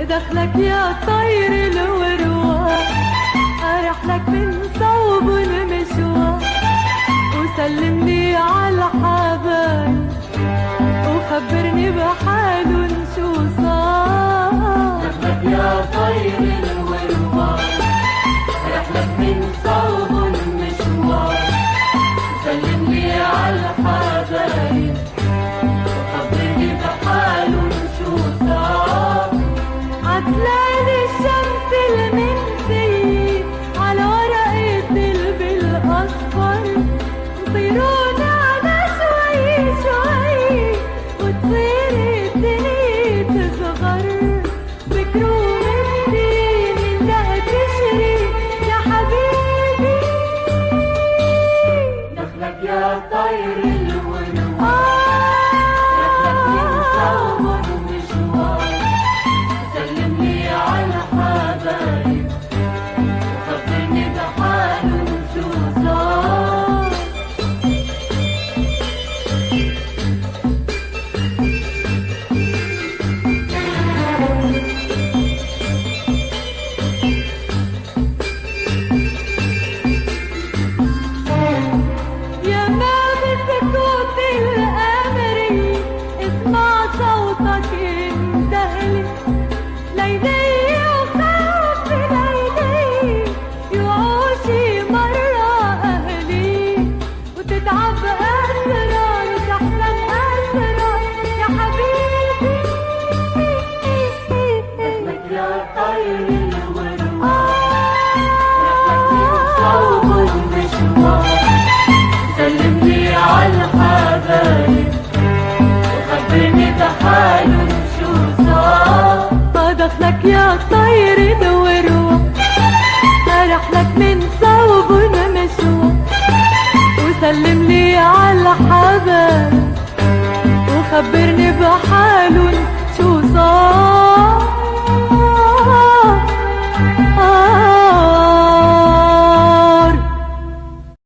دخلك يا طير الورواح، ارحلك من صوب المشوار، وسلمني على حبايب وخبرني بحالن شو صار. دخلك يا طير الورواح، ارحلك من صوب المشوار، وسلمني على حبايب وخبرني بحالن شو صار. عطلان الشمس المنسية على ورقة الدلب الأصفر، نطيرون على شوي شوي وتصير الدنيا تصغر. بكروا مدين انتهى تشري يا حبيبي. دخلك يا طير الورواح، رحلك من صوب المشوار، سلمني على حبايب وخبرني بحالن شو صار. يا ما بسكوت القمري اسمع صوتك اندهلي. ليلي وخاف ليلي يعوشي مرة أهلي، وتتعب أسرار وتحزن أسرار يا حبيبي. دخلك يا طير الورواح، رحلك من صوب المشوار، سلمني على حبايب وخبرني بحالن شو صار. دخلك يا طير الورواح، رحلك من صوب المشوار، وسلملي على حبايب وخبرني بحالن شو صار.